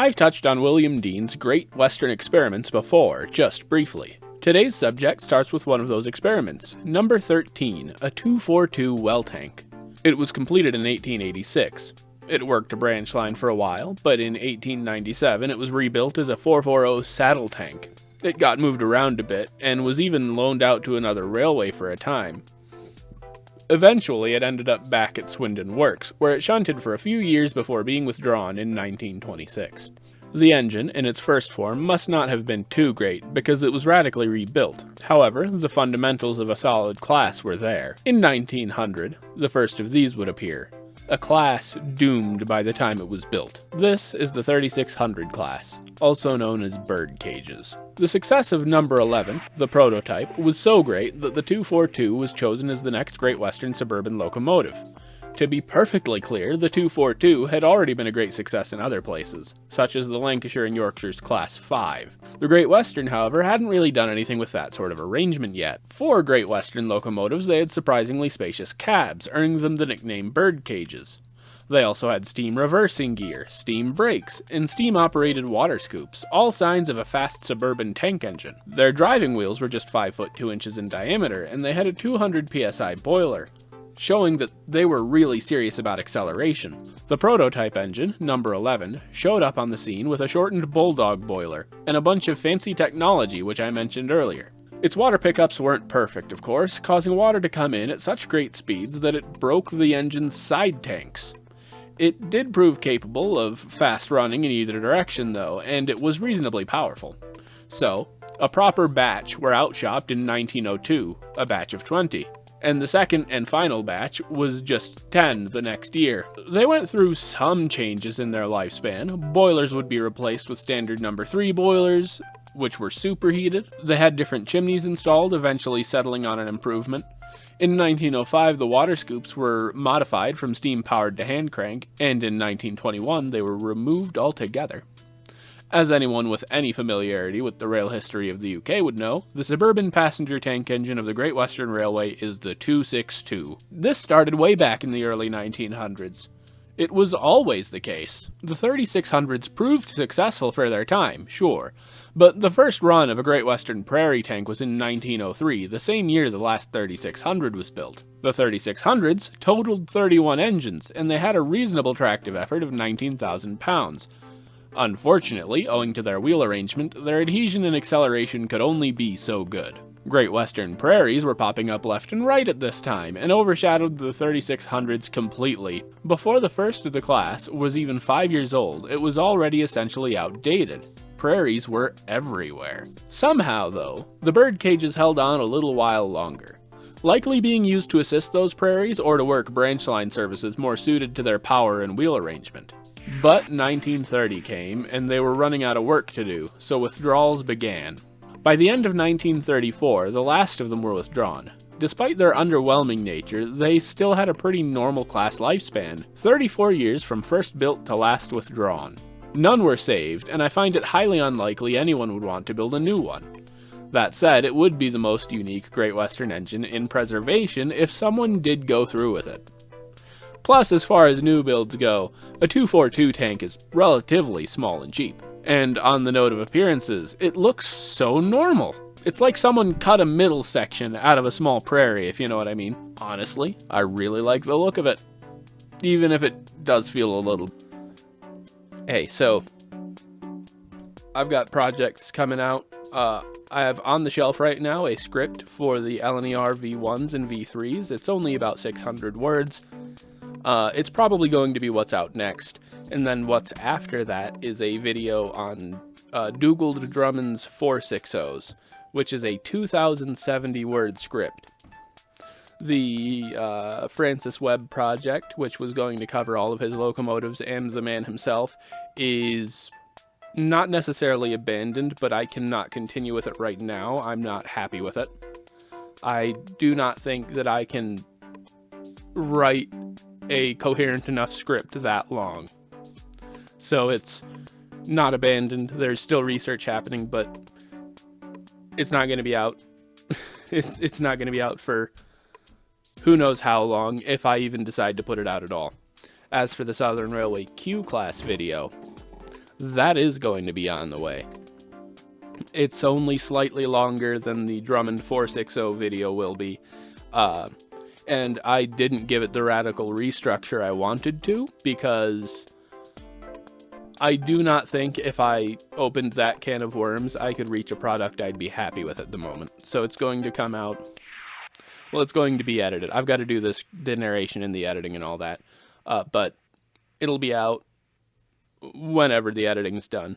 I've touched on William Dean's Great Western Experiments before, just briefly. Today's subject starts with one of those experiments, number 13, a 242 well tank. It was completed in 1886. It worked a branch line for a while, but in 1897 it was rebuilt as a 440 saddle tank. It got moved around a bit, and was even loaned out to another railway for a time. Eventually, it ended up back at Swindon Works, where it shunted for a few years before being withdrawn in 1926. The engine, in its first form, must not have been too great, because it was radically rebuilt. However, the fundamentals of a solid class were there. In 1900, the first of these would appear. A class doomed by the time it was built. This is the 3600 class, also known as Birdcages. The success of number 11, the prototype, was so great that the 242 was chosen as the next Great Western suburban locomotive. To be perfectly clear, the 242 had already been a great success in other places, such as the Lancashire and Yorkshire's Class 5. The Great Western, however, hadn't really done anything with that sort of arrangement yet. For Great Western locomotives, they had surprisingly spacious cabs, earning them the nickname Birdcages. They also had steam reversing gear, steam brakes, and steam-operated water scoops, all signs of a fast suburban tank engine. Their driving wheels were just 5 foot 2 inches in diameter, and they had a 200 psi boiler, showing that they were really serious about acceleration. The prototype engine, number 11, showed up on the scene with a shortened bulldog boiler, and a bunch of fancy technology which I mentioned earlier. Its water pickups weren't perfect, of course, causing water to come in at such great speeds that it broke the engine's side tanks. It did prove capable of fast running in either direction though, and it was reasonably powerful. So, a proper batch were outshopped in 1902, a batch of 20. And the second and final batch was just 10 the next year. They went through some changes in their lifespan. Boilers would be replaced with standard number 3 boilers, which were superheated. They had different chimneys installed, eventually settling on an improvement. In 1905, the water scoops were modified from steam-powered to hand-crank, and in 1921, they were removed altogether. As anyone with any familiarity with the rail history of the UK would know, the suburban passenger tank engine of the Great Western Railway is the 262. This started way back in the early 1900s. It was always the case. The 3600s proved successful for their time, sure, but the first run of a Great Western Prairie tank was in 1903, the same year the last 3600 was built. The 3600s totaled 31 engines, and they had a reasonable tractive effort of 19,000 pounds. Unfortunately, owing to their wheel arrangement, their adhesion and acceleration could only be so good. Great Western Prairies were popping up left and right at this time, and overshadowed the 3600s completely. Before the first of the class was even 5 years old, it was already essentially outdated. Prairies were everywhere. Somehow, though, the Birdcages held on a little while longer, likely being used to assist those prairies or to work branch line services more suited to their power and wheel arrangement. But 1930 came, and they were running out of work to do, so withdrawals began. By the end of 1934, the last of them were withdrawn. Despite their underwhelming nature, they still had a pretty normal class lifespan, 34 years from first built to last withdrawn. None were saved, and I find it highly unlikely anyone would want to build a new one. That said, it would be the most unique Great Western engine in preservation if someone did go through with it. Plus, as far as new builds go, a 242 tank is relatively small and cheap. And on the note of appearances, it looks so normal. It's like someone cut a middle section out of a small prairie, if you know what I mean. Honestly, I really like the look of it. Even if it does feel a little... Hey, so... I've got projects coming out. I have on the shelf right now a script for the L&YR V1s and V3s. It's only about 600 words. It's probably going to be what's out next, and then what's after that is a video on Dougal Drummond's 460s, which is a 2,070 word script. The Francis Webb project, which was going to cover all of his locomotives and the man himself, is not necessarily abandoned, but I cannot continue with it right now. I'm not happy with it. I do not think that I can write a coherent enough script that long. So it's not abandoned. There's still research happening, but it's not going to be out. It's not going to be out for who knows how long, if I even decide to put it out at all. As for the Southern Railway Q-Class video, that is going to be on the way. It's only slightly longer than the Drummond 460 video will be, and I didn't give it the radical restructure I wanted to, because I do not think if I opened that can of worms, I could reach a product I'd be happy with at the moment. So it's going to come out, well, it's going to be edited. I've got to do the narration and the editing and all that, but it'll be out whenever the editing's done.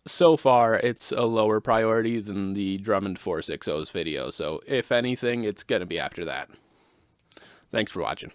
So far, it's a lower priority than the Drummond 460's video, so if anything, it's going to be after that. Thanks for watching.